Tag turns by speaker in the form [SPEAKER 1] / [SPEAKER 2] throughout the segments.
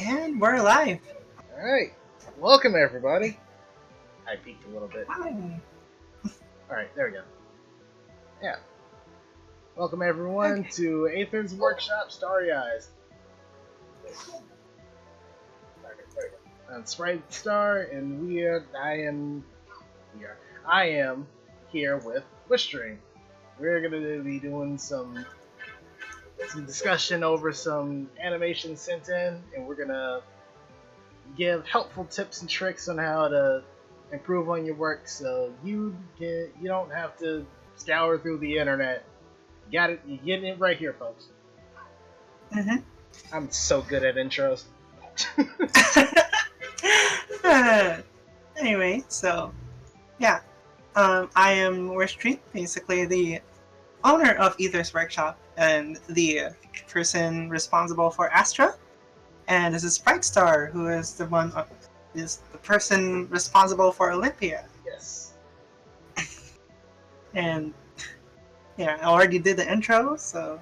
[SPEAKER 1] And we're live.
[SPEAKER 2] Alright, welcome everybody. I peeked a little bit.
[SPEAKER 1] Hi.
[SPEAKER 2] Alright, there we go. Yeah. Welcome everyone
[SPEAKER 1] Okay.
[SPEAKER 2] to Aether's workshop, Starry Eyes. I'm Sprite Star, and I am here with Wishstring. We're gonna be doing some discussion over some animation sent in, and we're gonna give helpful tips and tricks on how to improve on your work, so you don't have to scour through the internet. You got it. You're getting it right here, folks.
[SPEAKER 1] Mm-hmm.
[SPEAKER 2] I'm so good at intros.
[SPEAKER 1] Anyway, so yeah, I am Wishtree, basically the owner of Aether's workshop and the person responsible for Astra. And this is Sprite Star, who is is the person responsible for Olympia.
[SPEAKER 2] Yes.
[SPEAKER 1] And yeah, I already did the intro, so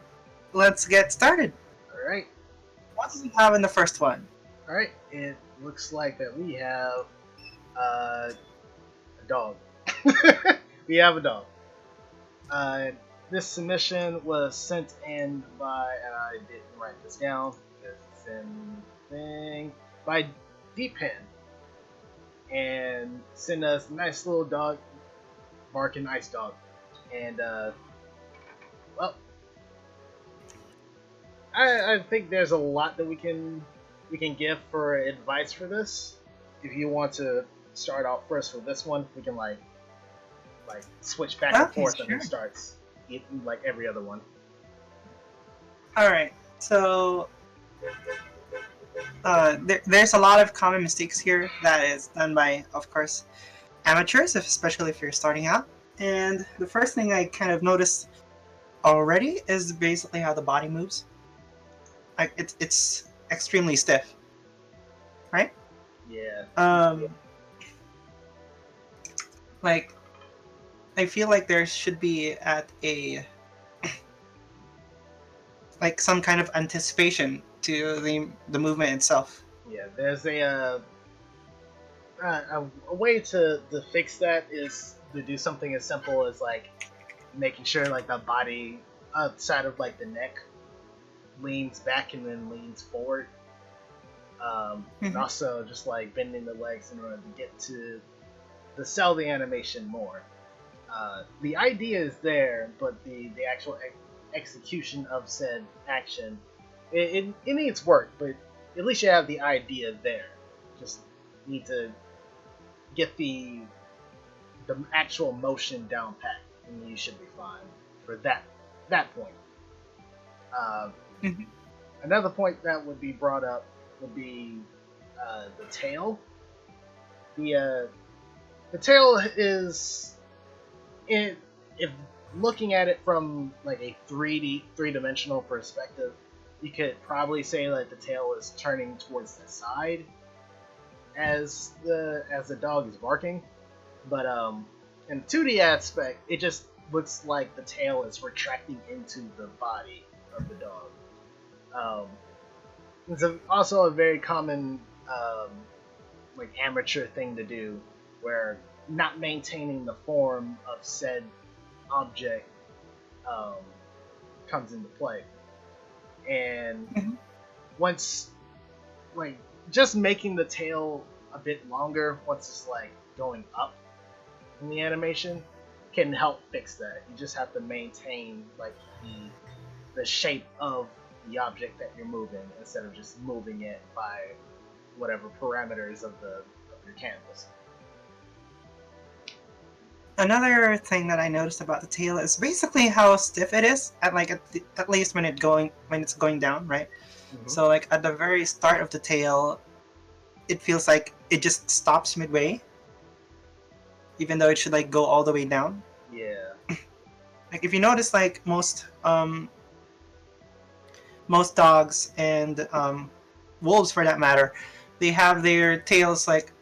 [SPEAKER 1] let's get started.
[SPEAKER 2] All right.
[SPEAKER 1] What do we have in the first one?
[SPEAKER 2] All right. It looks like that we have a dog. We have a dog. This submission was sent in by, and I didn't write this down. It's in thing by Deepin, and sent us a nice little dog, barking ice dog, and well, I think there's a lot that we can give for advice for this. If you want to start out first with this one, we can like switch back and forth
[SPEAKER 1] sure.
[SPEAKER 2] and it starts like every other one.
[SPEAKER 1] Alright, so there's a lot of common mistakes here that is done by, of course, amateurs, especially if you're starting out. And the first thing I kind of noticed already is basically how the body moves. Like it's extremely stiff, right?
[SPEAKER 2] Yeah.
[SPEAKER 1] Like I feel like there should be at a like some kind of anticipation to the movement itself.
[SPEAKER 2] Yeah, there's a way to fix that is to do something as simple as like making sure like the body outside of like the neck leans back and then leans forward. And also just like bending the legs in order to get to sell the animation more. The idea is there, but the actual execution of said action, it needs work, but at least you have the idea there. Just need to get the actual motion down pat, and you should be fine for that point. Another point that would be brought up would be the tail. The tail is if looking at it from like a three-dimensional perspective, you could probably say that the tail is turning towards the side as the dog is barking, but in 2D aspect, it just looks like the tail is retracting into the body of the dog. It's also a very common like amateur thing to do, where not maintaining the form of said object comes into play. And once, like, just making the tail a bit longer, once it's like going up in the animation, can help fix that. You just have to maintain like the shape of the object that you're moving instead of just moving it by whatever parameters of your canvas.
[SPEAKER 1] Another thing that I noticed about the tail is basically how stiff it is at least when it's going down, right? So like at the very start of the tail, it feels like it just stops midway, even though it should like go all the way down.
[SPEAKER 2] Yeah.
[SPEAKER 1] Like if you notice, like most dogs and wolves, for that matter, they have their tails like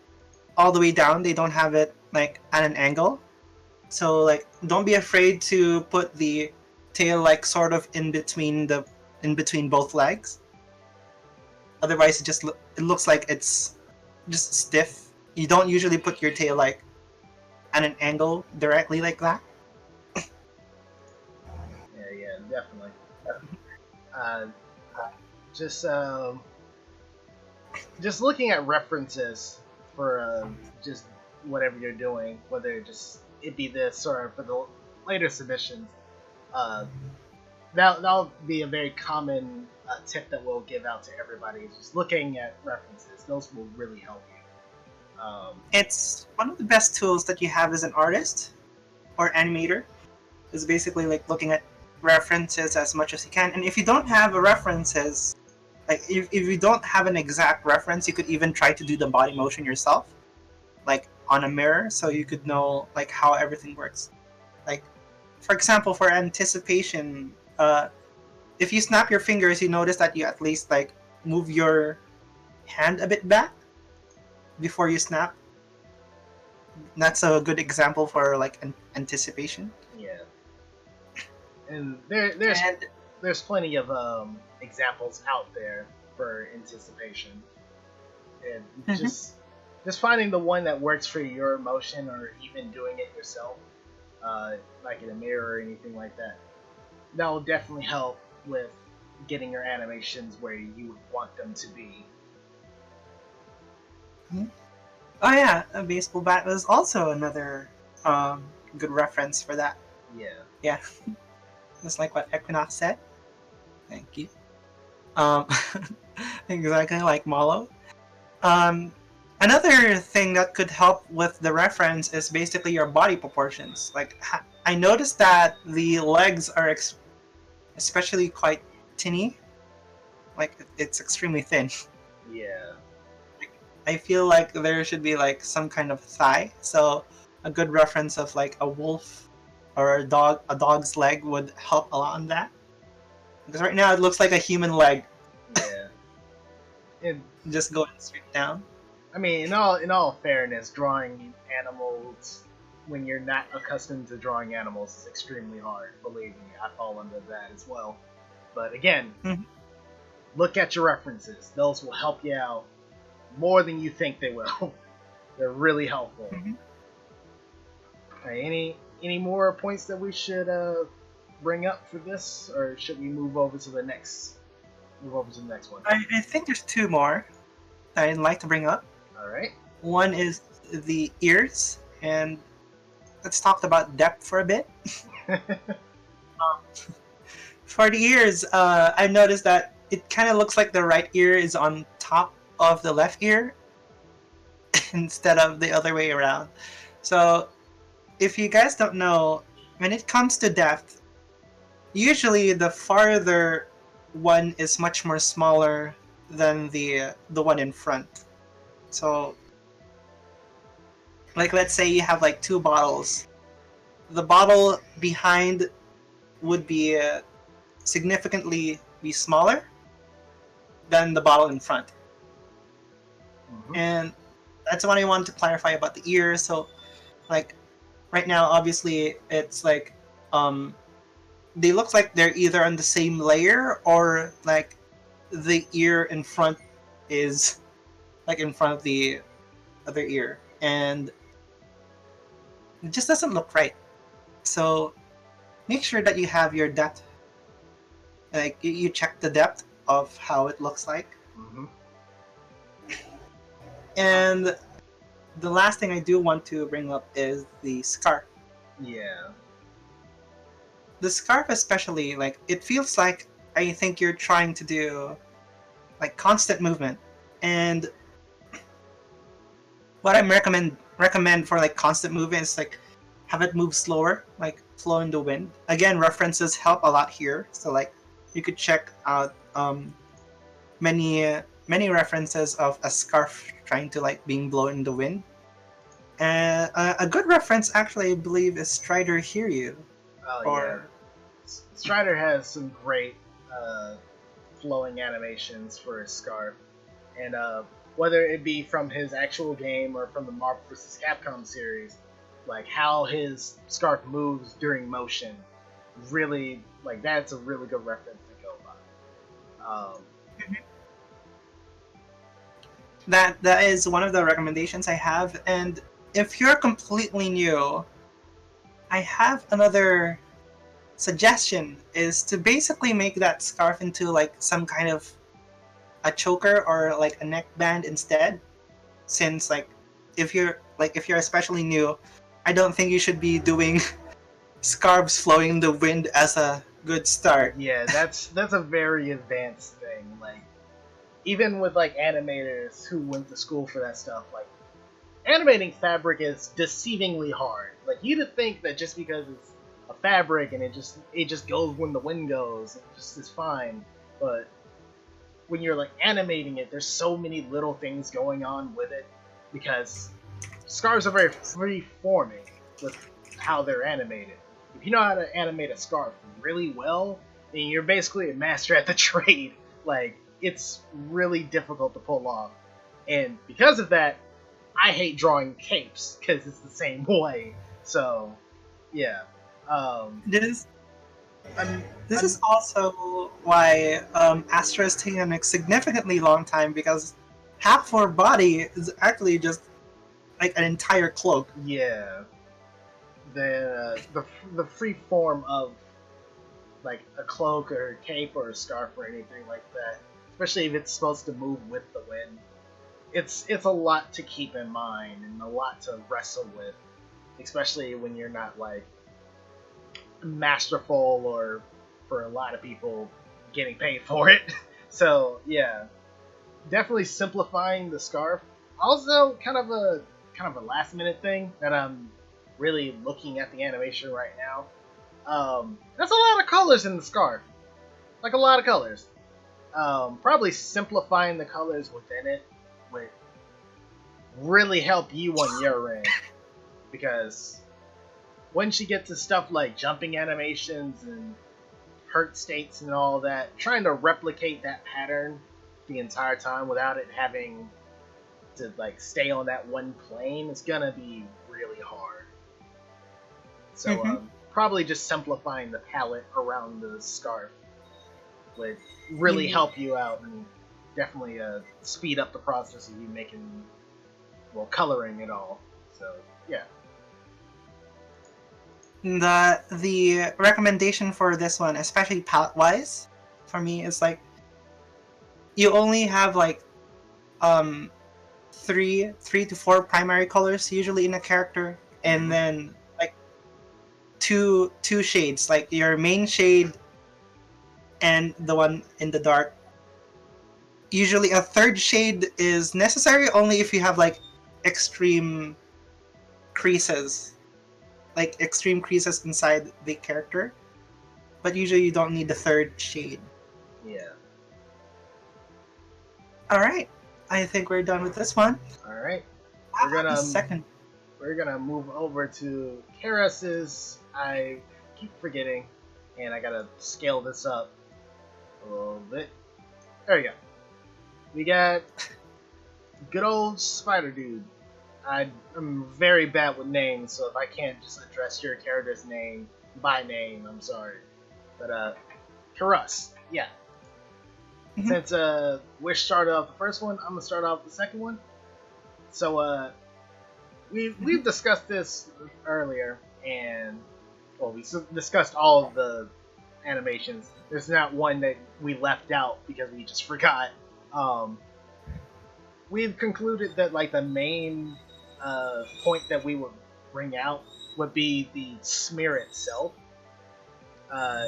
[SPEAKER 1] all the way down. They don't have it like at an angle. So like, don't be afraid to put the tail like sort of in between both legs. Otherwise, it looks like it's just stiff. You don't usually put your tail like at an angle directly like that.
[SPEAKER 2] Yeah, definitely. Uh, just um, just looking at references for just whatever you're doing, whether it be this or for the later submissions, uh, that'll be a very common tip that we'll give out to everybody. Is just looking at references; those will really help you.
[SPEAKER 1] It's one of the best tools that you have as an artist or animator. Is basically like looking at references as much as you can. And if you don't have a references, like if you don't have an exact reference, you could even try to do the body motion yourself, like on a mirror, so you could know like how everything works. Like for example, for anticipation, if you snap your fingers, you notice that you at least like move your hand a bit back before you snap. That's a good example for like anticipation.
[SPEAKER 2] Yeah, and there's plenty of examples out there for anticipation, and
[SPEAKER 1] Mm-hmm.
[SPEAKER 2] just finding the one that works for your emotion, or even doing it yourself, like in a mirror or anything like that. That will definitely help with getting your animations where you want them to be.
[SPEAKER 1] Oh yeah, a baseball bat was also another um, good reference for that.
[SPEAKER 2] Yeah.
[SPEAKER 1] Yeah, just like what Equinox said. Thank you. Um, exactly like Malo. Um, Another thing that could help with the reference is basically your body proportions. Like I noticed that the legs are especially quite tinny. Like it's extremely thin.
[SPEAKER 2] Yeah.
[SPEAKER 1] I feel like there should be like some kind of thigh. So a good reference of like a wolf or a dog's leg would help a lot on that. Because right now it looks like a human leg
[SPEAKER 2] Yeah. And
[SPEAKER 1] just going straight down.
[SPEAKER 2] I mean, in all fairness, drawing animals when you're not accustomed to drawing animals is extremely hard. Believe me, I fall under that as well. But again,
[SPEAKER 1] Mhm.
[SPEAKER 2] look at your references. Those will help you out more than you think they will. They're really helpful.
[SPEAKER 1] Mhm.
[SPEAKER 2] Alright, any more points that we should bring up for this, or should we move over to the next one?
[SPEAKER 1] I think there's two more that I'd like to bring up.
[SPEAKER 2] All right.
[SPEAKER 1] One is the ears, and let's talk about depth for a bit. For the ears, I noticed that it kind of looks like the right ear is on top of the left ear instead of the other way around. So, if you guys don't know, when it comes to depth, usually the farther one is much more smaller than the one in front. So, like let's say you have like two bottles. The bottle behind would be significantly be smaller than the bottle in front.
[SPEAKER 2] Mm-hmm.
[SPEAKER 1] And that's what I wanted to clarify about the ear. So, like right now, obviously, it's like they look like they're either on the same layer or like the ear in front is like in front of the other ear, and it just doesn't look right. So make sure that you have your depth, like you check the depth of how it looks like.
[SPEAKER 2] Mm-hmm.
[SPEAKER 1] And the last thing I do want to bring up is the scarf.
[SPEAKER 2] Yeah.
[SPEAKER 1] The scarf especially, like it feels like I think you're trying to do like constant movement. And what I recommend for like constant movement is like have it move slower, like flow in the wind. Again, references help a lot here. So like you could check out many references of a scarf trying to like being blown in the wind. And a good reference actually I believe is Strider Hear You.
[SPEAKER 2] Oh yeah.
[SPEAKER 1] Or
[SPEAKER 2] Strider has some great uh, flowing animations for his scarf, and whether it be from his actual game or from the Marvel vs. Capcom series, like how his scarf moves during motion, really like that's a really good reference to go by.
[SPEAKER 1] that is one of the recommendations I have. And if you're completely new, I have another suggestion is to basically make that scarf into like some kind of a choker or like a neck band instead. Since if you're especially new, I don't think you should be doing scarves flowing in the wind as a good start.
[SPEAKER 2] Yeah, that's a very advanced thing. Like even with like animators who went to school for that stuff, like animating fabric is deceivingly hard. Like you'd think that just because it's a fabric and it just goes when the wind goes, it just is fine. But when you're like animating it, there's so many little things going on with it because scarves are very free forming with how they're animated. If you know how to animate a scarf really well, then you're basically a master at the trade. Like it's really difficult to pull off, and because of that, I hate drawing capes because it's the same way. So, yeah. Um,
[SPEAKER 1] This
[SPEAKER 2] I'm,
[SPEAKER 1] this
[SPEAKER 2] I'm,
[SPEAKER 1] is also why Astra is taking a significantly long time because half of her body is actually just like an entire cloak.
[SPEAKER 2] yeah. The free form of like a cloak or a cape or a scarf or anything like that, especially if it's supposed to move with the wind, it's a lot to keep in mind and a lot to wrestle with, especially when you're not like masterful or for a lot of people getting paid for it. So yeah, definitely simplifying the scarf. Also, kind of a last minute thing that I'm really looking at the animation right now. There's a lot of colors in the scarf, like a lot of colors. Probably simplifying the colors within it would really help you on your end because once you get to stuff like jumping animations and hurt states and all that, trying to replicate that pattern the entire time without it having to like stay on that one plane is gonna be really hard. So
[SPEAKER 1] Mm-hmm.
[SPEAKER 2] probably just simplifying the palette around the scarf would really
[SPEAKER 1] You,
[SPEAKER 2] help you out and definitely speed up the process of you making, well, coloring it all. So yeah.
[SPEAKER 1] the recommendation for this one, especially palette wise, for me is like you only have like um three to four primary colors usually in a character, and
[SPEAKER 2] Mm-hmm.
[SPEAKER 1] then like two shades, like your main shade and the one in the dark. Usually a third shade is necessary only if you have like extreme creases, like extreme creases inside the character, but usually you don't need the third shade.
[SPEAKER 2] Yeah.
[SPEAKER 1] All right, I think we're done with this one.
[SPEAKER 2] All right.
[SPEAKER 1] How
[SPEAKER 2] We're
[SPEAKER 1] about the
[SPEAKER 2] gonna
[SPEAKER 1] second?
[SPEAKER 2] we're gonna move over to Karas's. I keep forgetting, and I gotta scale this up a little bit. There we go. We got good old Spider Dude. I'm very bad with names, so if I can't just address your character's name by name, I'm sorry. But Karas, yeah.
[SPEAKER 1] Mhm.
[SPEAKER 2] Since Wish started off the first one, I'm gonna start off the second one. So we've
[SPEAKER 1] Mhm.
[SPEAKER 2] discussed this earlier, and well, we discussed all of the animations. There's not one that we left out because we just forgot. Um, we've concluded that like the main point that we would bring out would be the smear itself. Uh,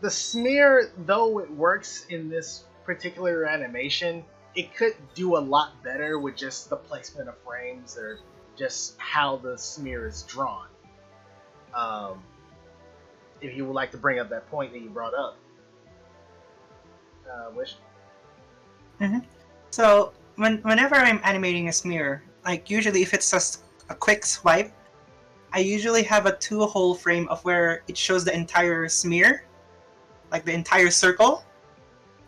[SPEAKER 2] the smear, though it works in this particular animation, it could do a lot better with just the placement of frames or just how the smear is drawn. Um, if you would like to bring up that point that you brought up, Wish.
[SPEAKER 1] Mhm. So whenever I'm animating a smear, like usually if it's just a quick swipe, I usually have a two-hole frame of where it shows the entire smear, like the entire circle,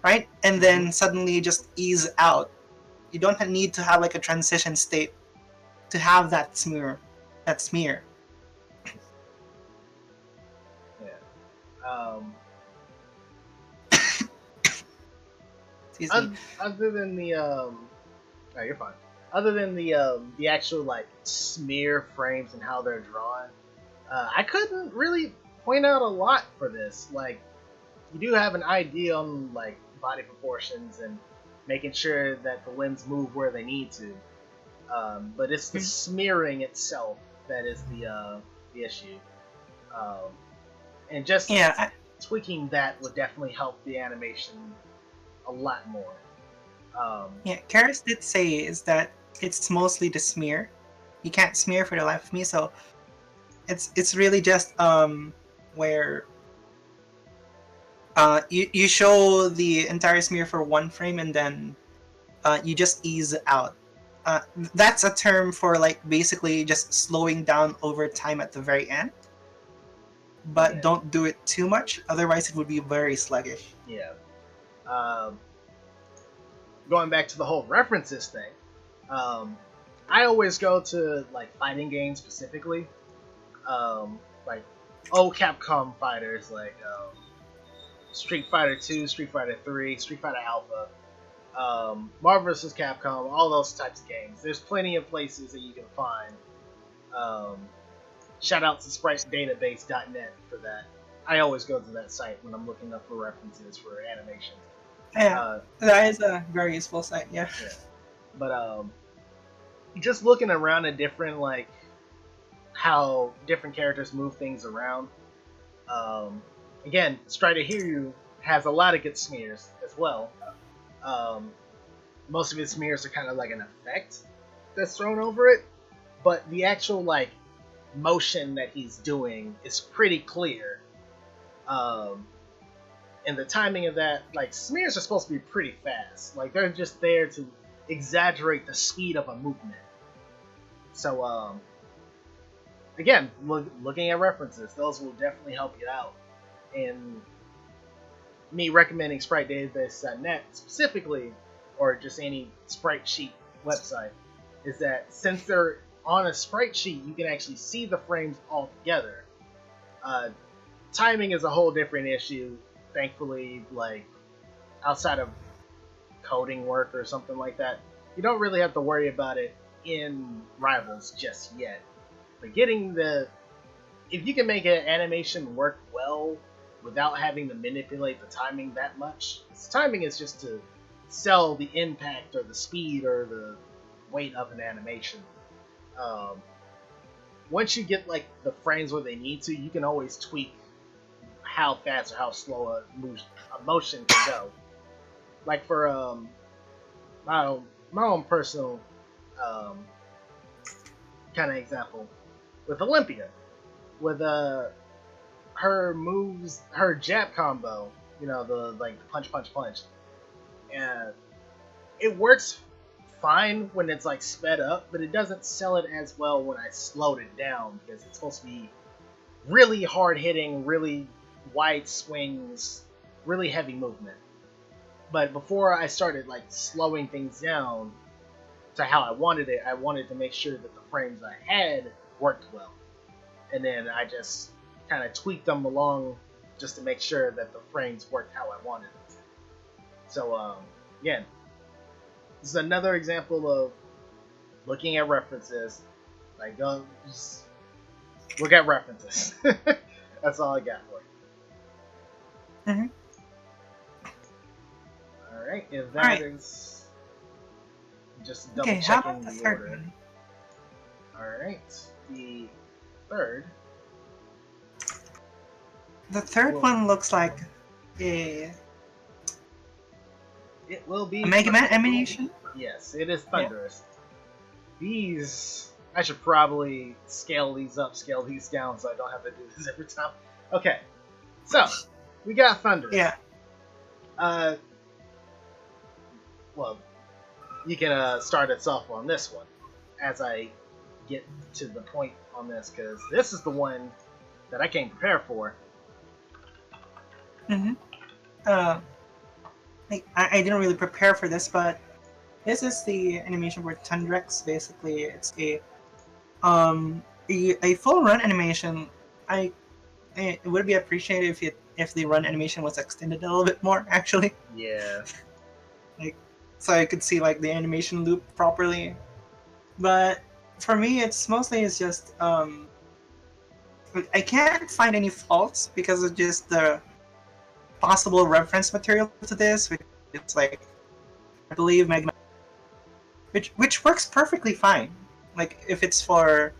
[SPEAKER 1] right? And
[SPEAKER 2] Mm-hmm.
[SPEAKER 1] then suddenly just ease out. You don't need to have like a transition state to have that smear. That smear.
[SPEAKER 2] Yeah.
[SPEAKER 1] Excuse me.
[SPEAKER 2] Other than the No, you're fine. Other than the actual like smear frames and how they're drawn, I couldn't really point out a lot for this. Like, you do have an idea on like body proportions and making sure that the limbs move where they need to. But it's the smearing itself that is the issue. Um, and just tweaking that would definitely help the animation a lot more.
[SPEAKER 1] Karis did say is that it's mostly the smear. You can't smear for the life of me, so it's really just where you show the entire smear for one frame and then you just ease out. That's a term for like basically just slowing down over time at the very end. But don't do it too much, otherwise it would be very sluggish.
[SPEAKER 2] Yeah. Going back to the whole references thing, I always go to like fighting games specifically, like old Capcom fighters like Street Fighter 2, Street Fighter 3, Street Fighter Alpha, Marvel vs. Capcom, all those types of games. There's plenty of places that you can find. Shout out to SpriteDatabase.net for that. I always go to that site when I'm looking up for references for animation.
[SPEAKER 1] Yeah, that is a very useful site. Yeah.
[SPEAKER 2] But just looking around at different like how different characters move things around. Again, Strider Hiryu has a lot of good smears as well. Most of his smears are kind of like an effect that's thrown over it, but the actual like motion that he's doing is pretty clear. And the timing of that, like, smears are supposed to be pretty fast. Like, they're just there to exaggerate the speed of a movement. So, again, looking at references, those will definitely help you out. And me recommending SpriteDatabase.net specifically, or just any sprite sheet website, is that since they're on a sprite sheet, you can actually see the frames all together. Timing is a whole different issue. Thankfully, like, outside of coding work or something like that, you don't really have to worry about it in Rivals just yet. But if you can make an animation work well without having to manipulate the timing that much, timing is just to sell the impact or the speed or the weight of an animation. Once you get like the frames where they need to, you can always tweak how fast or how slow a motion can go. Like for my own personal kind of example with Olympia, with her moves, her jab combo, the punch, and it works fine when it's like sped up, but it doesn't sell it as well when I slowed it down because it's supposed to be really hard hitting, really wide swings, really heavy movement. But before I started like slowing things down to how I wanted it, I wanted to make sure that the frames I had worked well. And then I just kind of tweaked them along just to make sure that the frames worked how I wanted them to. So, again, this is another example of looking at references. Like, just look at references. That's all I got for you.
[SPEAKER 1] Mm-hmm.
[SPEAKER 2] Alright, if that is just double checking
[SPEAKER 1] how about the
[SPEAKER 2] the
[SPEAKER 1] third
[SPEAKER 2] order.
[SPEAKER 1] one?
[SPEAKER 2] Alright, the third.
[SPEAKER 1] The third one looks like a
[SPEAKER 2] It will be
[SPEAKER 1] Mega Man animation.
[SPEAKER 2] Yes, it is Thunderous. These, I should probably scale these up, scale these down, so I don't have to do this every time. Okay, so we got Thunderous.
[SPEAKER 1] Yeah.
[SPEAKER 2] Well, you can start us off on this one as I get to the point on this, because this is the one that I came prepared for.
[SPEAKER 1] Mm-hmm. I didn't really prepare for this, but this is the animation for Tundrex. Basically, it's a full run animation. It would be appreciated if the run animation was extended a little bit more. Actually,
[SPEAKER 2] Yeah.
[SPEAKER 1] so I could see like the animation loop properly. But for me, it's just I can't find any faults because of just the possible reference material to this, which is like I believe Mega Man, which works perfectly fine. Like if it's for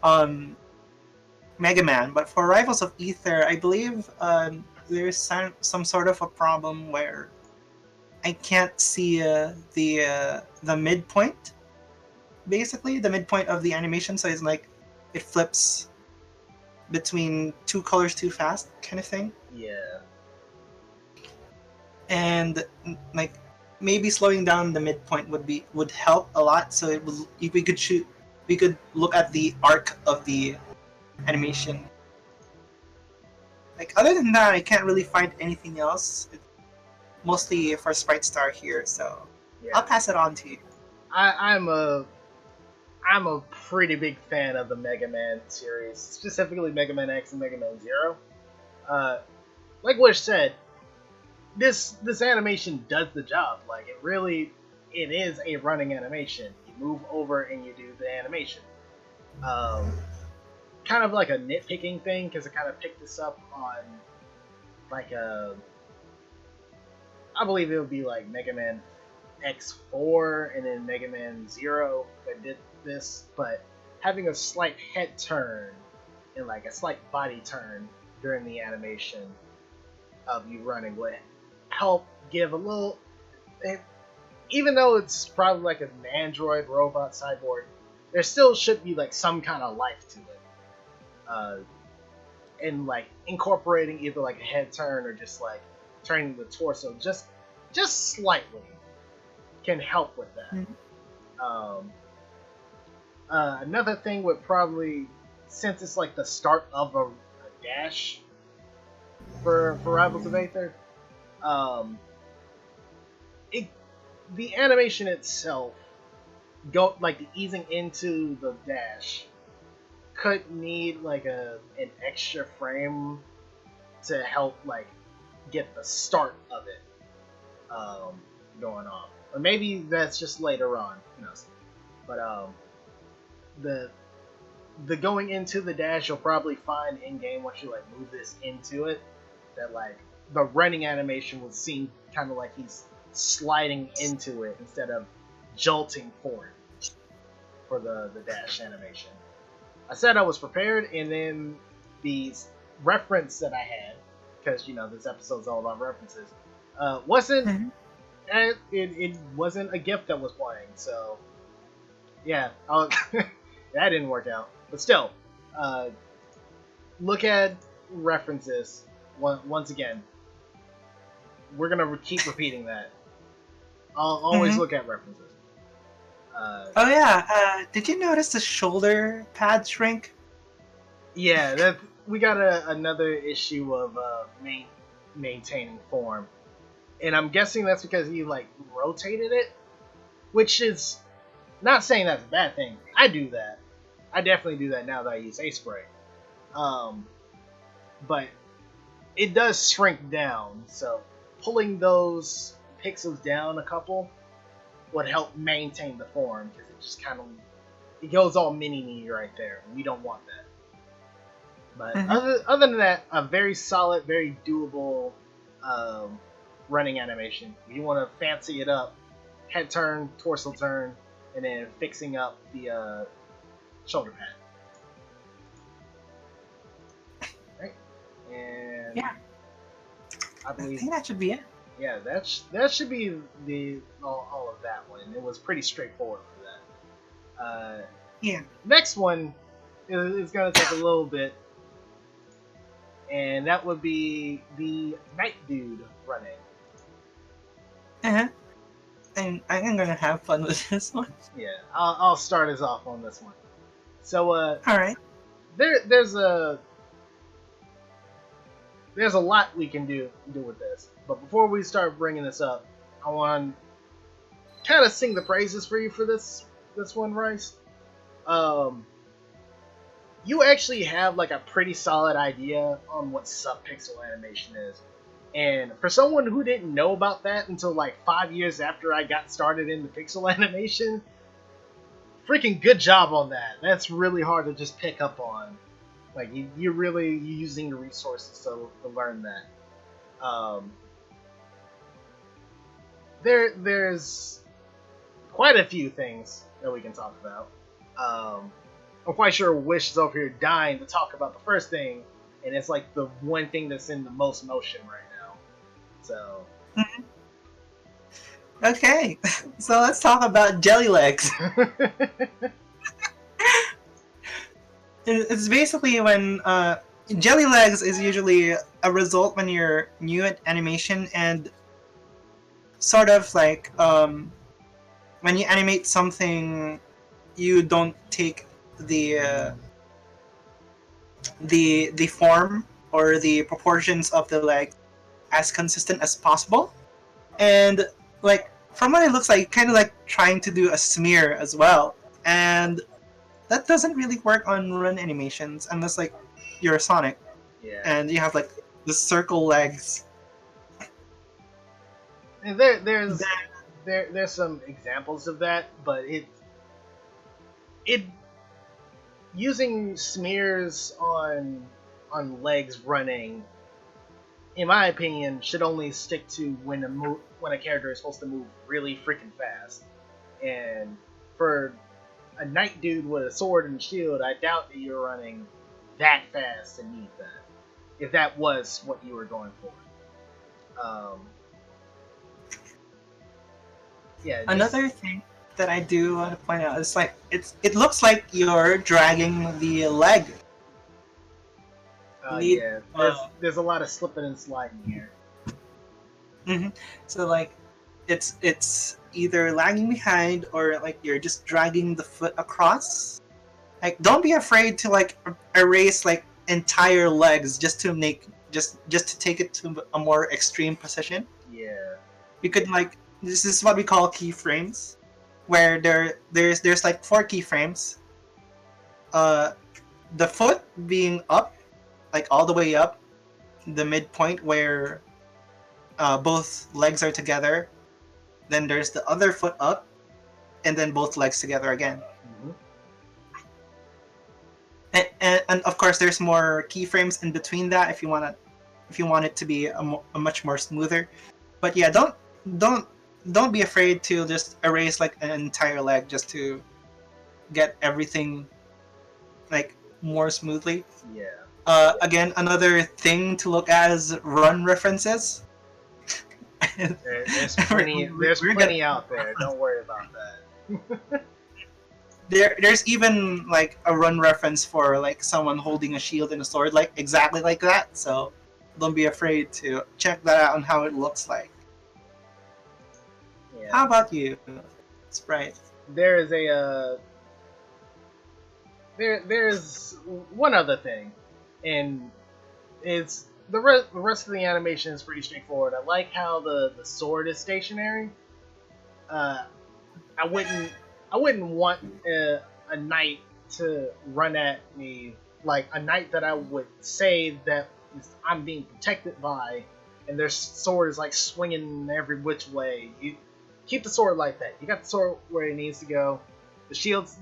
[SPEAKER 1] um, Mega Man, but for Rivals of Aether, I believe there's some sort of a problem where I can't see the midpoint. Basically, the midpoint of the animation, so it's like it flips between two colors too fast, kind of thing.
[SPEAKER 2] Yeah.
[SPEAKER 1] And like maybe slowing down the midpoint would help a lot. So if we could look at the arc of the animation. Like other than that, I can't really find anything else. It's mostly for Sprite Star here, so
[SPEAKER 2] Yeah.
[SPEAKER 1] I'll pass it on to you.
[SPEAKER 2] I'm a pretty big fan of the Mega Man series, specifically Mega Man X and Mega Man Zero. Like Wish said, this animation does the job. Like it is a running animation. You move over and you do the animation. Kind of like a nitpicking thing because I kind of picked this up on like I believe it would be like Mega Man X4 and then Mega Man Zero that did this, but having a slight head turn and like a slight body turn during the animation of you running would help give a little. Even though it's probably like an android robot cyborg, there still should be like some kind of life to it. And like incorporating either like a head turn or just like turning the torso just slightly can help with that. Mm-hmm. Another thing would probably, since it's like the start of a dash for Rivals of Aether, the animation itself, like the easing into the dash, could need like an extra frame to help like get the start of it going on, or maybe that's just later on. Who knows? But the going into the dash, you'll probably find in game once you like move this into it that like the running animation would seem kind of like he's sliding into it instead of jolting forward for the dash animation. I said I was prepared, and then the reference that I had, because you know this episode's all about references, wasn't it wasn't a gift that was playing, so yeah, that didn't work out. But still, look at references once again. We're gonna keep repeating that. I'll always look at references.
[SPEAKER 1] Oh yeah, did you notice the shoulder pad shrink?
[SPEAKER 2] Yeah, that we got another issue of maintaining form, and I'm guessing that's because he like rotated it, which is not saying that's a bad thing. I do that. I definitely do that now that I use Ace Spray. But it does shrink down, so pulling those pixels down a couple would help maintain the form, because it just kind of it goes all mini-me right there. We don't want that. But other than that, a very solid, very doable running animation. If you want to fancy it up, head turn, torso turn, and then fixing up the shoulder pad. Right? And
[SPEAKER 1] yeah,
[SPEAKER 2] I
[SPEAKER 1] think that should be it.
[SPEAKER 2] Yeah, that should be all of that one. It was pretty straightforward for that.
[SPEAKER 1] Yeah.
[SPEAKER 2] Next one is going to take a little bit, and that would be the Night Dude running.
[SPEAKER 1] And I'm gonna have fun with this one.
[SPEAKER 2] Yeah, I'll start us off on this one. So
[SPEAKER 1] all right.
[SPEAKER 2] There's a lot we can do with this, but before we start bringing this up, I want to kind of sing the praises for you for this one, Rice. You actually have like a pretty solid idea on what subpixel animation is. And for someone who didn't know about that until like 5 years after I got started in the pixel animation, freaking good job on that. That's really hard to just pick up on. Like you're really using the resources to learn that. There's quite a few things that we can talk about. I'm quite sure Wish is over here dying to talk about the first thing, and it's like the one thing that's in the most motion right now. So.
[SPEAKER 1] Okay, so let's talk about jelly legs. It's basically when jelly legs is usually a result when you're new at animation, and sort of like when you animate something, you don't take the the form or the proportions of the leg as consistent as possible, and like from what it looks like, kind of like trying to do a smear as well, and that doesn't really work on run animations unless like you're a Sonic.
[SPEAKER 2] Yeah.
[SPEAKER 1] And you have like the circle legs.
[SPEAKER 2] And there's some examples of that, but it using smears on legs running, in my opinion, should only stick to when a character is supposed to move really freaking fast. And for a knight dude with a sword and shield, I doubt that you're running that fast to need that. If that was what you were going for. Yeah.
[SPEAKER 1] Another thing that I do want to point out is like it looks like you're dragging the leg.
[SPEAKER 2] Yeah. There's a lot of slipping and sliding here.
[SPEAKER 1] Mm-hmm. So like it's either lagging behind or like you're just dragging the foot across. Like don't be afraid to like erase like entire legs just to make just to take it to a more extreme position.
[SPEAKER 2] Yeah.
[SPEAKER 1] You could like this is what we call keyframes, where there's like 4 keyframes. The foot being up, like all the way up, the midpoint where both legs are together. Then there's the other foot up, and then both legs together again.
[SPEAKER 2] Mm-hmm.
[SPEAKER 1] And of course, there's more keyframes in between that if you want it to be a much more smoother. But yeah, don't be afraid to just erase like an entire leg just to get everything like more smoothly.
[SPEAKER 2] Yeah.
[SPEAKER 1] Again, another thing to look at is run references.
[SPEAKER 2] There's plenty out there. Don't worry about that.
[SPEAKER 1] There's even like a run reference for like someone holding a shield and a sword, like exactly like that. So don't be afraid to check that out on how it looks like.
[SPEAKER 2] Yeah.
[SPEAKER 1] How about you, Sprite?
[SPEAKER 2] There is there's one other thing, and it's the rest of the animation is pretty straightforward. I like how the sword is stationary. I wouldn't want a knight to run at me, like a knight that I would say that I'm being protected by, and their sword is like swinging every which way. You keep the sword like that. You got the sword where it needs to go. The shield's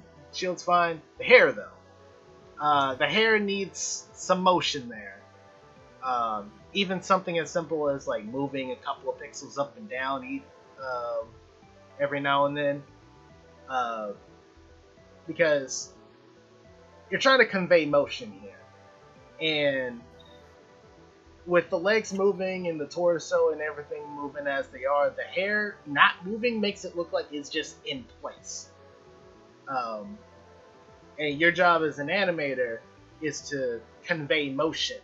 [SPEAKER 2] fine. The hair though, the hair needs some motion there. Even something as simple as like moving a couple of pixels up and down every now and then, because you're trying to convey motion here, and with the legs moving and the torso and everything moving as they are, the hair not moving makes it look like it's just in place. And your job as an animator is to convey motion.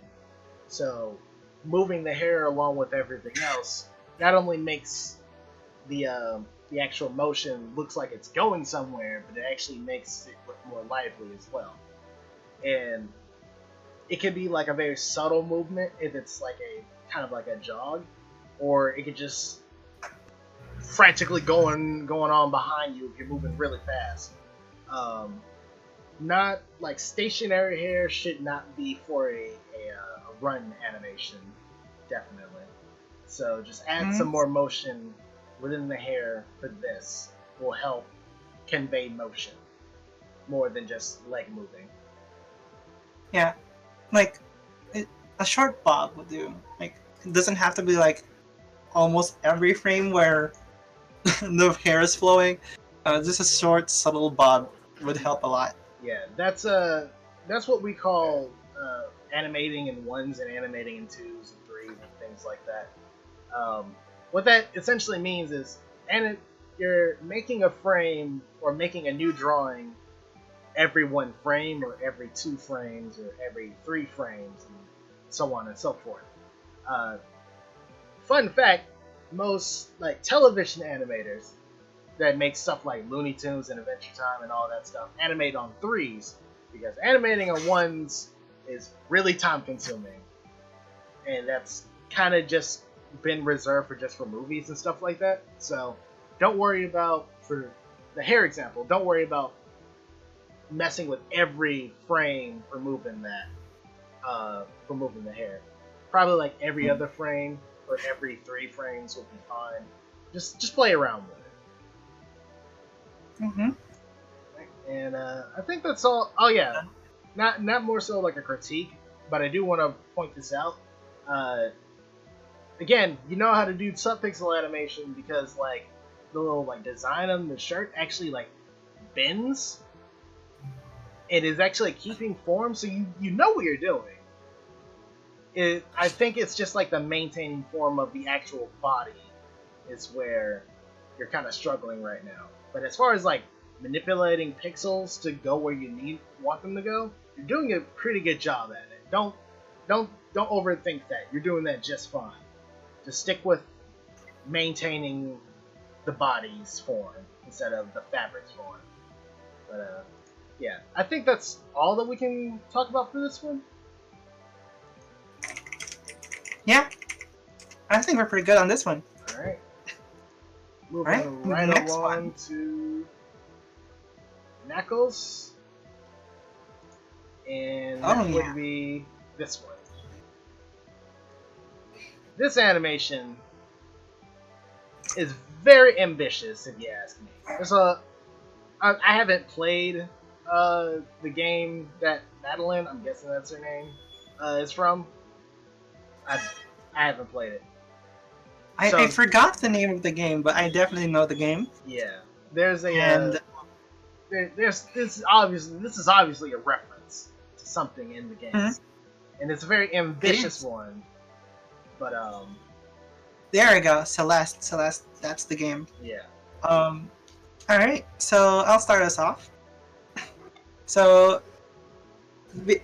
[SPEAKER 2] So moving the hair along with everything else not only makes the actual motion looks like it's going somewhere, but it actually makes it look more lively as well. And it could be like a very subtle movement if it's like a kind of like a jog, or it could just frantically going on behind you if you're moving really fast. Not like stationary hair should not be for a run animation, definitely. So just add some more motion within the hair for this will help convey motion more than just leg moving.
[SPEAKER 1] Yeah, like a short bob would do. Like it doesn't have to be like almost every frame where the hair is flowing. Just a short, subtle bob would help a lot.
[SPEAKER 2] Yeah, that's what we call animating in ones and animating in twos and threes and things like that. What that essentially means is, you're making a frame or making a new drawing every one frame or every 2 frames or every 3 frames and so on and so forth. Fun fact, most like television animators that make stuff like Looney Tunes and Adventure Time and all that stuff animate on 3s, because animating on 1s is really time consuming, and that's kind of just been reserved for movies and stuff like that. So don't worry about, for the hair example, don't worry about messing with every frame for moving the hair. Probably like every other frame or every 3 frames would be fine. Just play around with it.
[SPEAKER 1] Mm-hmm.
[SPEAKER 2] And I think that's all. Oh yeah, not more so like a critique, but I do want to point this out. Again, you know how to do subpixel animation because like the little like design on the shirt actually like bends. It is actually keeping form, so you know what you're doing. I think it's just like the maintaining form of the actual body is where you're kind of struggling right now. But as far as like manipulating pixels to go where you want them to go, you're doing a pretty good job at it. Don't overthink that. You're doing that just fine. Just stick with maintaining the body's form instead of the fabric's form. But yeah, I think that's all that we can talk about for this one.
[SPEAKER 1] Yeah, I think we're pretty good on this one.
[SPEAKER 2] All right. Moving right along to Knuckles. And that would be this one. This animation is very ambitious, if you ask me. I haven't played the game that Madeline, I'm guessing that's her name, is from. I haven't played it.
[SPEAKER 1] I forgot the name of the game, but I definitely know the game.
[SPEAKER 2] Yeah, there's a this is obviously a reference to something in the game, and it's a very ambitious one. But
[SPEAKER 1] there we go, Celeste, that's the game.
[SPEAKER 2] Yeah.
[SPEAKER 1] All right, so I'll start us off. So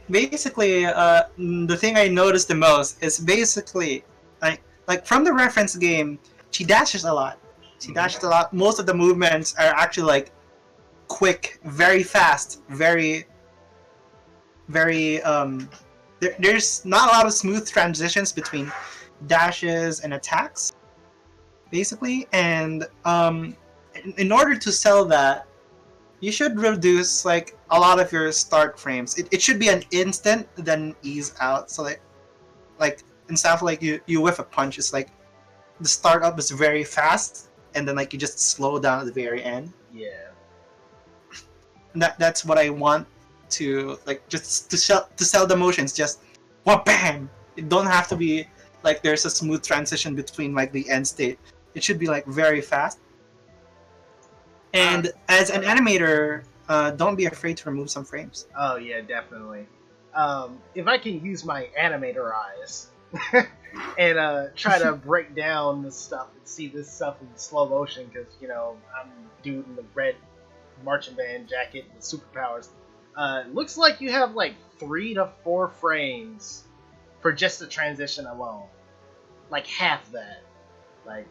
[SPEAKER 1] basically, the thing I noticed the most is basically like from the reference game, she dashes a lot. Most of the movements are actually like quick, very fast, very there's not a lot of smooth transitions between dashes and attacks, basically. And in order to sell that, you should reduce like a lot of your start frames. It should be an instant, then ease out. So like instead of like you whiff a punch, it's like the startup is very fast, and then like you just slow down at the very end.
[SPEAKER 2] Yeah.
[SPEAKER 1] That's what I want to like, just to sell the motions. Just bam. It don't have to be like there's a smooth transition between like the end state. It should be like very fast. And as an animator, don't be afraid to remove some frames.
[SPEAKER 2] Oh yeah, definitely. If I can use my animator eyes and try to break down this stuff and see this stuff in slow motion, because I'm dude in the red marching band jacket with superpowers. Looks like you have like 3 to 4 frames for just the transition alone. Like half that. Like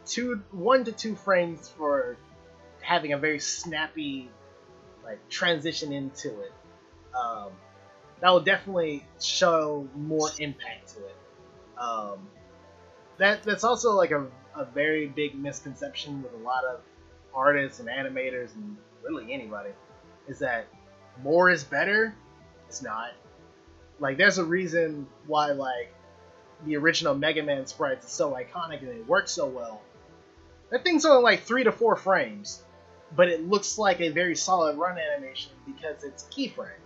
[SPEAKER 2] 1 to 2 frames for having a very snappy like transition into it. That will definitely show more impact to it. That's also like a very big misconception with a lot of artists and animators and really anybody, is that more is better. It's not. Like there's a reason why like the original Mega Man sprites is so iconic and it works so well. That thing's only like 3 to 4 frames, but it looks like a very solid run animation because it's keyframes.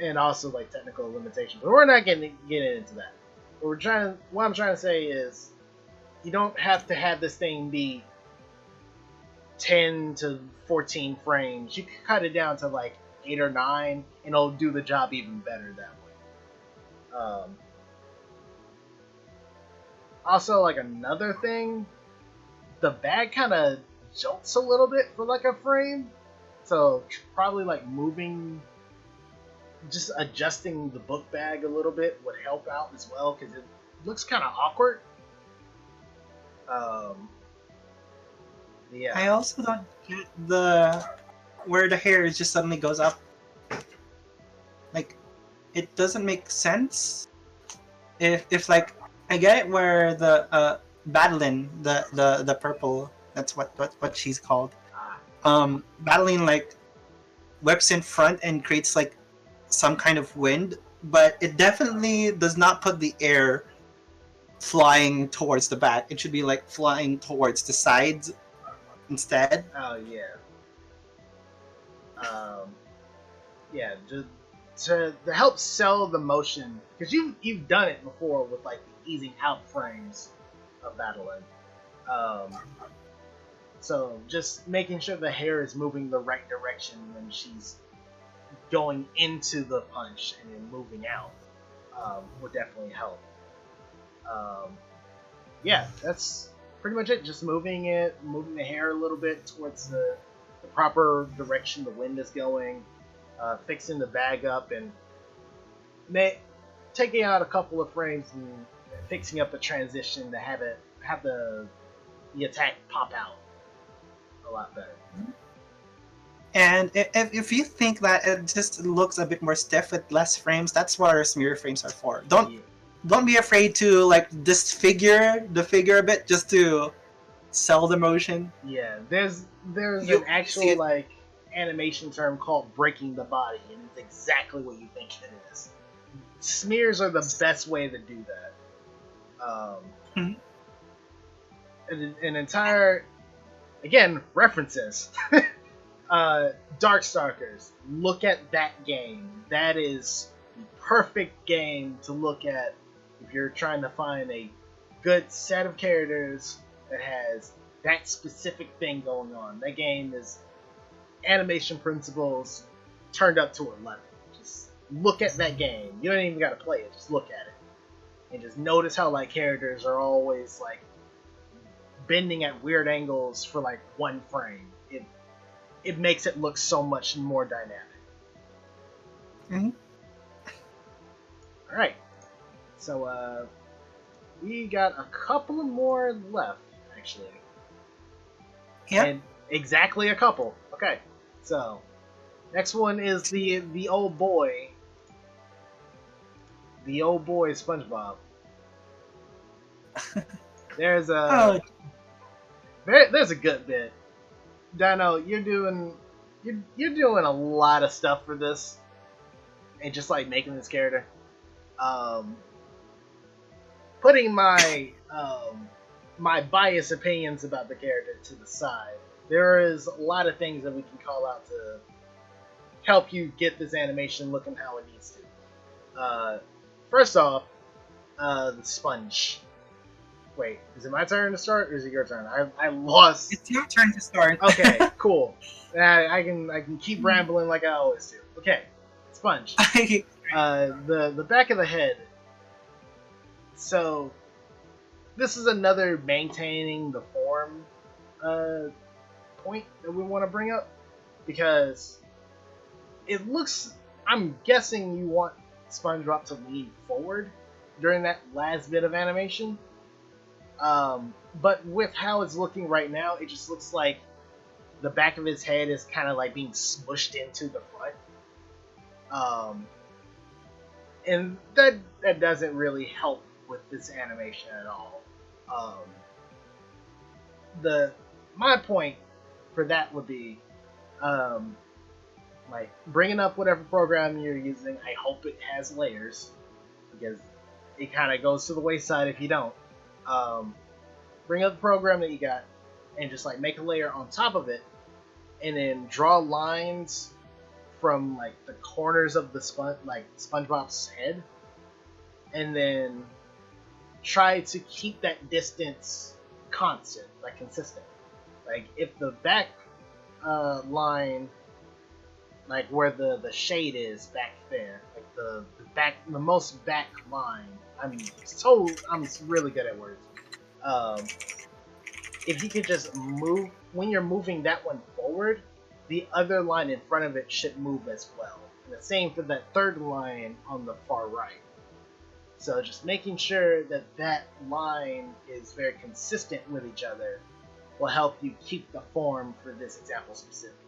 [SPEAKER 2] And also like technical limitations. But we're not getting into that. What I'm trying to say is you don't have to have this thing be 10 to 14 frames. You can cut it down to like 8 or 9 and it'll do the job even better that way. Also, like another thing, the bag kind of jolts a little bit for like a frame. So probably like just adjusting the book bag a little bit would help out as well because it looks kind of awkward. Yeah.
[SPEAKER 1] I also don't get where the hair just suddenly goes up. Like, it doesn't make sense. If like I get it where the Badeline, the purple, that's what she's called. Badeline like whips in front and creates like some kind of wind, but it definitely does not put the air flying towards the back. It should be like flying towards the sides instead.
[SPEAKER 2] Oh yeah. Yeah, to help sell the motion, because you've done it before with like the easing out frames of Battleland. So just making sure the hair is moving the right direction when she's going into the punch and then moving out would definitely help. Yeah, that's pretty much it. Just moving the hair a little bit towards the proper direction the wind is going, fixing the bag up, and taking out a couple of frames and fixing up the transition to have the attack pop out a lot better.
[SPEAKER 1] And if you think that it just looks a bit more stiff with less frames, that's what our smear frames are for. Don't be afraid to like disfigure the figure a bit just to sell the motion.
[SPEAKER 2] Yeah, there's an actual like animation term called breaking the body, and it's exactly what you think it is. Smears are the best way to do that. An entire, again, references. Darkstalkers. Look at that game. That is the perfect game to look at if you're trying to find a good set of characters that has that specific thing going on. That game is animation principles turned up to 11. Just look at that game. You don't even gotta play it. Just look at it. And just notice how like characters are always like bending at weird angles for like one frame. It makes it look so much more dynamic. Alright. So we got a couple more left, actually.
[SPEAKER 1] Yeah.
[SPEAKER 2] And exactly a couple. Okay. So next one is the old boy. The old boy SpongeBob. There's a there's a good bit. Dino, you're doing a lot of stuff for this, and just like making this character. Putting my my biased opinions about the character to the side, there is a lot of things that we can call out to help you get this animation looking how it needs to. First off, the sponge. Wait, is it my turn to start, or is it your turn? I lost.
[SPEAKER 1] It's your turn to start.
[SPEAKER 2] Okay, cool. I can keep rambling like I always do. Okay, sponge. The back of the head. So, this is another maintaining the form point that we want to bring up, because it looks. I'm guessing you want SpongeBob to lean forward during that last bit of animation. But with how it's looking right now, it just looks like the back of his head is kind of like being smushed into the front. And that doesn't really help with this animation at all. My point for that would be, like bringing up whatever program you're using. I hope it has layers. because it kind of goes to the wayside if you don't. Bring up the program that you got and just like make a layer on top of it, and then draw lines from like the corners of the SpongeBob's head, and then try to keep that distance constant, like consistent. Like if the back line, like where the shade is back there, like the most back line. I'm really good at words. If you could just move when you're moving that one forward, the other line in front of it should move as well. And the same for that third line on the far right. So just making sure that that line is very consistent with each other will help you keep the form for this example specifically.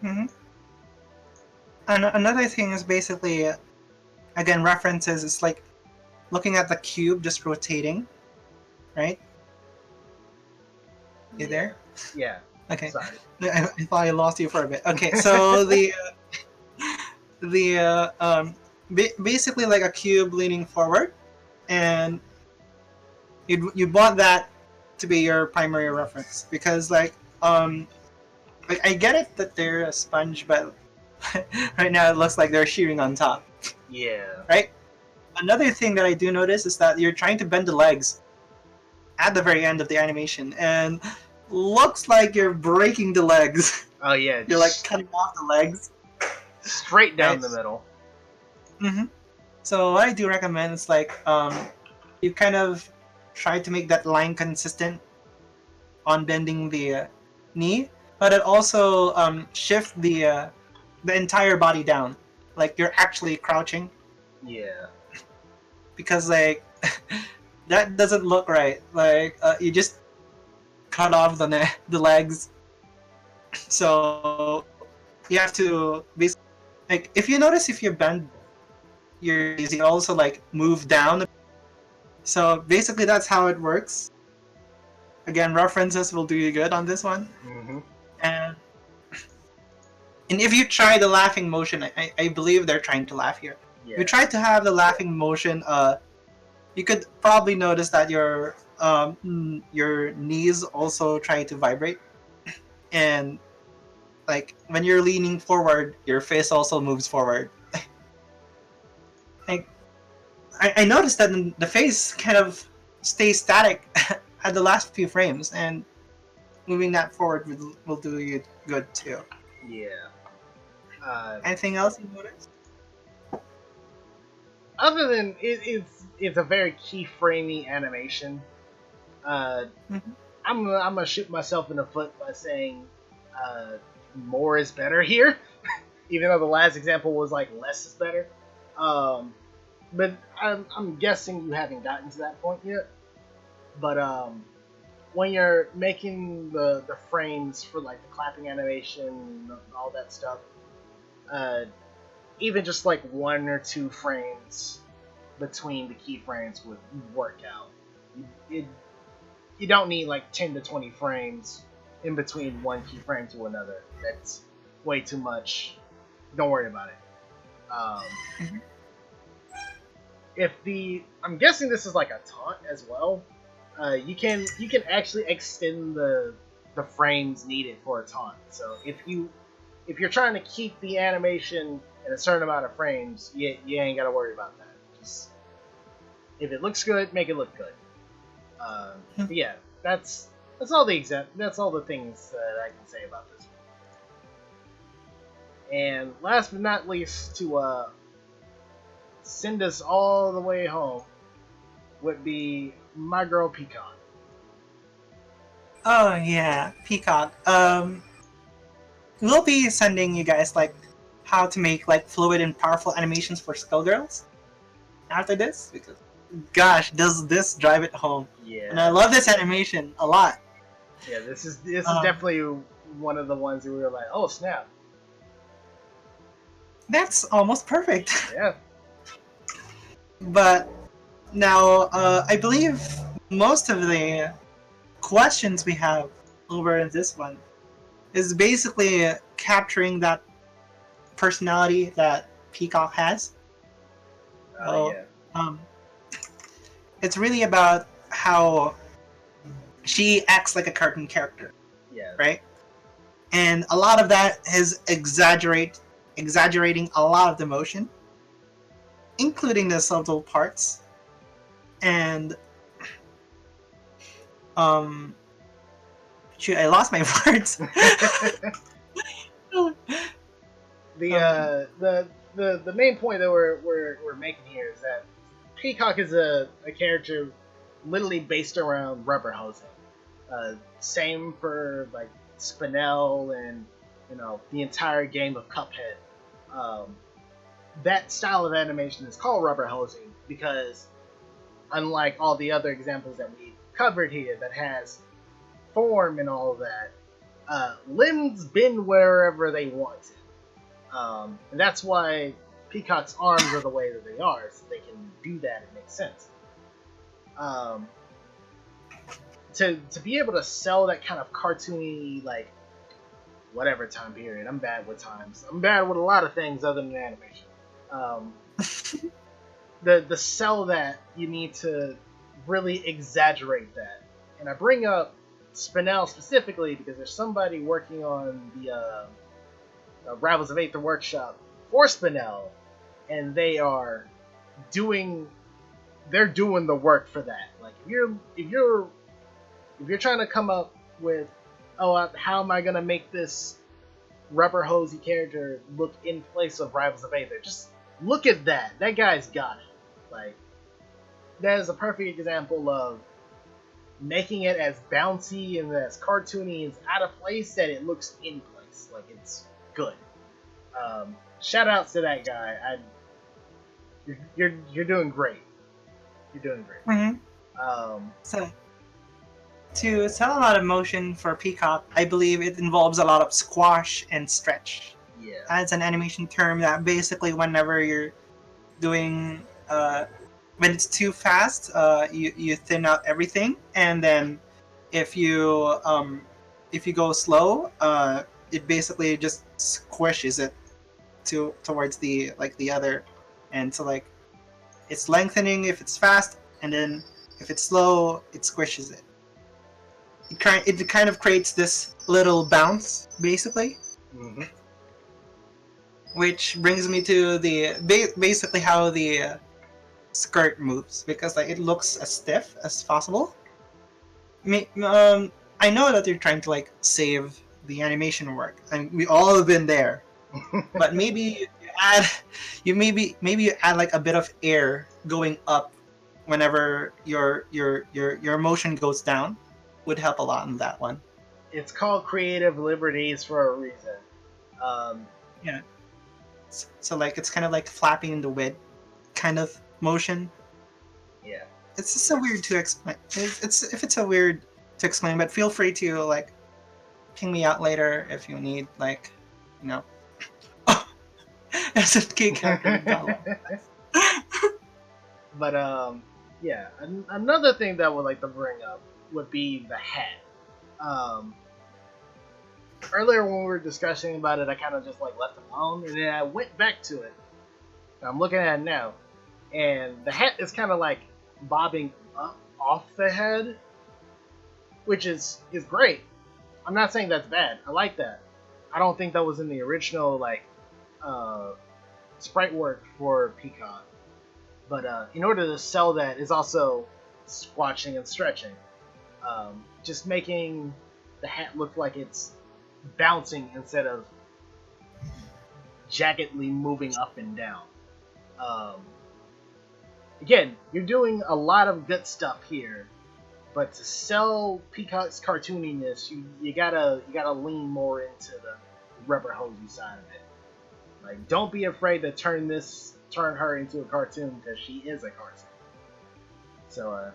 [SPEAKER 1] Mm-hmm. And another thing is basically, again, references. It's like looking at the cube just rotating, right? You there?
[SPEAKER 2] Yeah.
[SPEAKER 1] Okay.
[SPEAKER 2] Sorry.
[SPEAKER 1] I thought I lost you for a bit. Okay, so basically like a cube leaning forward, and you want that to be your primary reference because like I get it that they're a sponge, but right now it looks like they're shearing on top.
[SPEAKER 2] Yeah.
[SPEAKER 1] Right. Another thing that I do notice is that you're trying to bend the legs at the very end of the animation, and looks like you're breaking the legs.
[SPEAKER 2] Oh yeah.
[SPEAKER 1] You're like cutting off the legs
[SPEAKER 2] straight down
[SPEAKER 1] right?
[SPEAKER 2] the middle.
[SPEAKER 1] Mm-hmm. So what I do recommend is like you kind of try to make that line consistent on bending the knee, but it also shift the entire body down, like you're actually crouching.
[SPEAKER 2] Yeah.
[SPEAKER 1] Because like that doesn't look right. Like you just cut off the legs, so you have to basically like if you notice if you bend your knees, you also like move down. So basically that's how it works. Again, references will do you good on this one.
[SPEAKER 2] Mm-hmm.
[SPEAKER 1] And if you try the laughing motion, I believe they're trying to laugh here.
[SPEAKER 2] Yeah.
[SPEAKER 1] If you try to have the laughing motion, you could probably notice that your knees also try to vibrate, and like when you're leaning forward, your face also moves forward. Like I noticed that the face kind of stays static at the last few frames, and moving that forward will do you good too.
[SPEAKER 2] Yeah.
[SPEAKER 1] Anything else you noticed?
[SPEAKER 2] Other than it's a very keyframey animation.
[SPEAKER 1] Mm-hmm.
[SPEAKER 2] I'm gonna shoot myself in the foot by saying more is better here, even though the last example was like less is better. But I'm guessing you haven't gotten to that point yet. But when you're making the frames for like the clapping animation and all that stuff, even just like 1 or 2 frames between the keyframes would work out. You don't need like 10 to 20 frames in between one keyframe to another. That's way too much. Don't worry about it. I'm guessing this is like a taunt as well. You can actually extend the frames needed for a taunt. So if you're trying to keep the animation in a certain amount of frames, you ain't gotta worry about that. Just if it looks good, make it look good. But yeah, that's all the things that I can say about this one. And last but not least, to send us all the way home would be my girl Peacock.
[SPEAKER 1] Oh yeah, Peacock. We'll be sending you guys like how to make like fluid and powerful animations for Skullgirls after this, because gosh, does this drive it home.
[SPEAKER 2] Yeah.
[SPEAKER 1] And I love this animation a lot.
[SPEAKER 2] Yeah, this is definitely one of the ones that we were like, oh snap.
[SPEAKER 1] That's almost perfect.
[SPEAKER 2] Yeah.
[SPEAKER 1] But now, I believe most of the questions we have over in this one is basically capturing that personality that Peacock has. So,
[SPEAKER 2] Yeah.
[SPEAKER 1] um, it's really about how she acts like a cartoon character,
[SPEAKER 2] Yeah.
[SPEAKER 1] right? And a lot of that is exaggerating a lot of the emotion, including the subtle parts. And um, shoot, I lost my words.
[SPEAKER 2] The main point that we're making here is that Peacock is a character literally based around rubber hosing. Same for like Spinel and the entire game of Cuphead. Um, that style of animation is called rubber hosing because unlike all the other examples that we covered here that has form and all of that, limbs bend wherever they want to. And that's why Peacock's arms are the way that they are, so they can do that. It makes sense. Um, to be able to sell that kind of cartoony, like, whatever time period. I'm bad with times. I'm bad with a lot of things other than animation. Um, the sell that you need to really exaggerate that. And I bring up Spinel specifically because there's somebody working on the Rivals of Aether workshop for Spinel, and they're doing the work for that. Like if you're trying to come up with, how am I gonna make this rubber hosey character look in place of Rivals of Aether? Just look at that. That guy's got it. Like that is a perfect example of making it as bouncy and as cartoony and out of place that it looks in place. Like it's good. Shout outs to that guy. You're doing great. You're doing great.
[SPEAKER 1] So, to sell a lot of motion for Peacock, I believe it involves a lot of squash and stretch.
[SPEAKER 2] Yeah.
[SPEAKER 1] That's an animation term that basically whenever you're doing when it's too fast, you thin out everything, and then if you go slow, it basically just squishes it towards the other, and so like it's lengthening if it's fast, and then if it's slow, it squishes it. It kind of creates this little bounce, basically.
[SPEAKER 2] Mm-hmm.
[SPEAKER 1] Which brings me to the basically how the skirt moves, because like it looks as stiff as possible. I know that they're trying to like save the animation work, and we all have been there. But maybe you add like a bit of air going up whenever your motion goes down, would help a lot in that one.
[SPEAKER 2] It's called creative liberties for a reason.
[SPEAKER 1] Yeah. So like it's kind of like flapping in the wind kind of motion.
[SPEAKER 2] Yeah.
[SPEAKER 1] It's just so weird to explain. It's so weird to explain, but feel free to like ping me out later if you need like, you know. As a key character.
[SPEAKER 2] But yeah. Another thing that I would like to bring up would be the hat. Earlier when we were discussing about it, I kind of just like left it alone, and then I went back to it. I'm looking at it now, and the hat is kind of like bobbing up off the head, which is great. I'm not saying that's bad. I like that. I don't think that was in the original like sprite work for Peacock, but in order to sell that is also squashing and stretching, just making the hat look like it's bouncing instead of jaggedly moving up and down. Again, you're doing a lot of good stuff here, but to sell Peacock's cartooniness, you gotta lean more into the rubber hosey side of it. Like, don't be afraid to turn her into a cartoon, because she is a cartoon. So,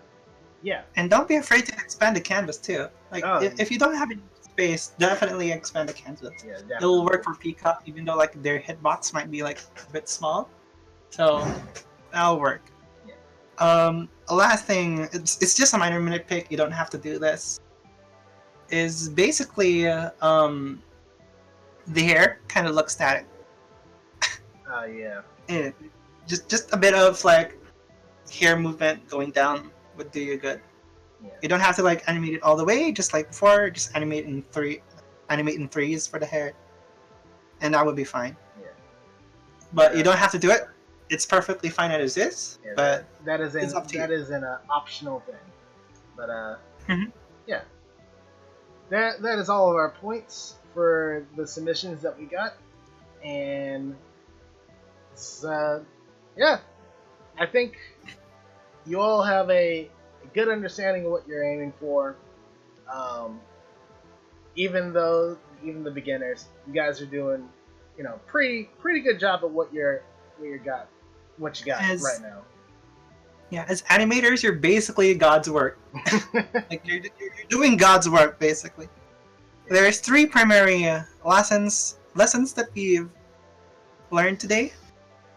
[SPEAKER 2] yeah.
[SPEAKER 1] And don't be afraid to expand the canvas too. Like if you don't have any space, definitely expand the canvas.
[SPEAKER 2] Yeah, definitely.
[SPEAKER 1] It'll work for Peacock, even though like their hitbox might be like a bit small. So that'll work.
[SPEAKER 2] Yeah.
[SPEAKER 1] A last thing, it's just a minor nitpick. You don't have to do this. Is basically the hair kind of looks static.
[SPEAKER 2] Yeah.
[SPEAKER 1] just a bit of like hair movement going down would do you good.
[SPEAKER 2] Yeah.
[SPEAKER 1] You don't have to like animate it all the way, just like before, just animate in threes for the hair, and that would be fine.
[SPEAKER 2] Yeah.
[SPEAKER 1] But you don't have to do it. It's perfectly fine as is.
[SPEAKER 2] Yeah,
[SPEAKER 1] but
[SPEAKER 2] that is
[SPEAKER 1] it's up to you.
[SPEAKER 2] is an optional thing. But
[SPEAKER 1] Mhm.
[SPEAKER 2] yeah, that is all of our points for the submissions that we got, and it's, yeah, I think you all have a good understanding of what you're aiming for. Even the beginners, you guys are doing, pretty good job of what you got right now.
[SPEAKER 1] Yeah, as animators, you're basically God's work. Like you're doing God's work basically. There's 3 primary lessons that we've learned today.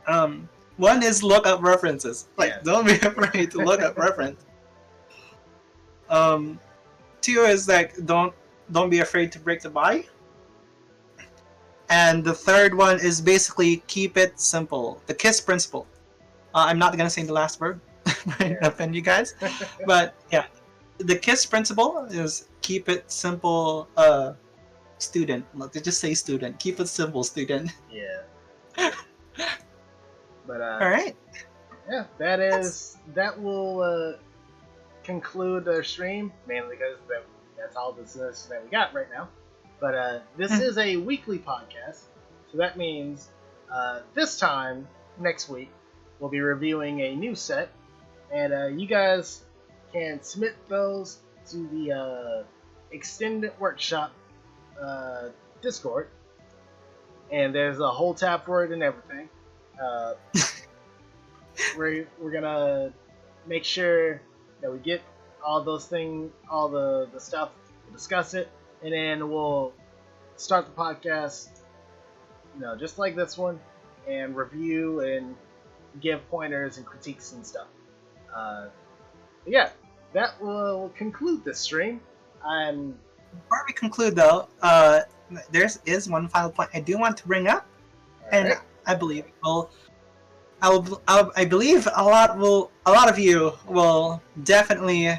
[SPEAKER 1] One is look up references. Like don't be afraid to look up reference. 2 is like don't be afraid to break the body. And the 3rd one is basically keep it simple. The KISS principle. I'm not gonna say the last word. Might offend you guys, but yeah, the KISS principle is keep it simple. Student. Look, just say student. Keep it simple, student.
[SPEAKER 2] Yeah. But
[SPEAKER 1] all right.
[SPEAKER 2] Yeah, that will conclude our stream, mainly because that's all the submissions that we got right now. But this is a weekly podcast, so that means this time next week we'll be reviewing a new set, and you guys can submit those to the extended workshop Discord, and there's a whole tab for it and everything. We're gonna make sure that we get all those things, all the stuff, we'll discuss it, and then we'll start the podcast, just like this one, and review and give pointers and critiques and stuff. Yeah, that will conclude this stream.
[SPEAKER 1] Before we conclude, though, there is one final point I do want to bring up, and I believe I believe a lot of you will definitely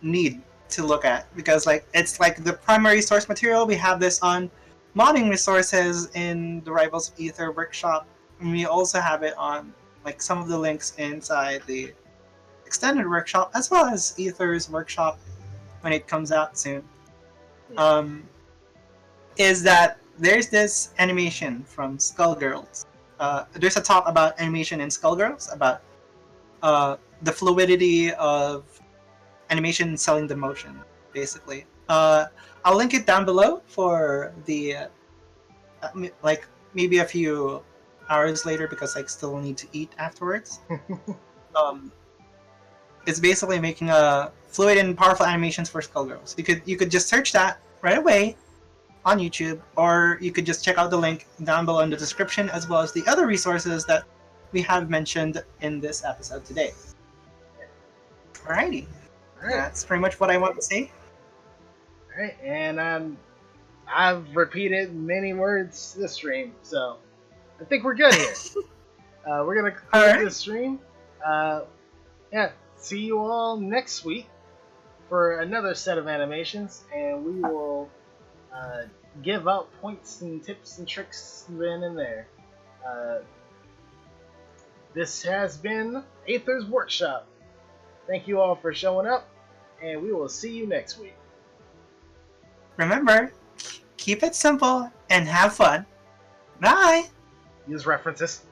[SPEAKER 1] need to look at, because like it's like the primary source material. We have this on modding resources in the Rivals of Aether workshop, and we also have it on like some of the links inside the extended workshop, as well as Aether's workshop when it comes out soon. Is that there's this animation from Skullgirls. There's a talk about animation in Skullgirls, about the fluidity of animation selling the motion, basically. I'll link it down below for the like maybe a few hours later, because I still need to eat afterwards. It's basically making a fluid and powerful animations for Skullgirls. You could just search that right away on YouTube, or you could just check out the link down below in the description, as well as the other resources that we have mentioned in this episode today. Alrighty. That's pretty much what I want to say.
[SPEAKER 2] Alright, and I've repeated many words this stream, so I think we're good here. We're gonna conclude this stream. Yeah, see you all next week for another set of animations, and we will give out points and tips and tricks then and there. This has been Aether's Workshop. Thank you all for showing up, and we will see you next week.
[SPEAKER 1] Remember, keep it simple and have fun. Bye!
[SPEAKER 2] Use references.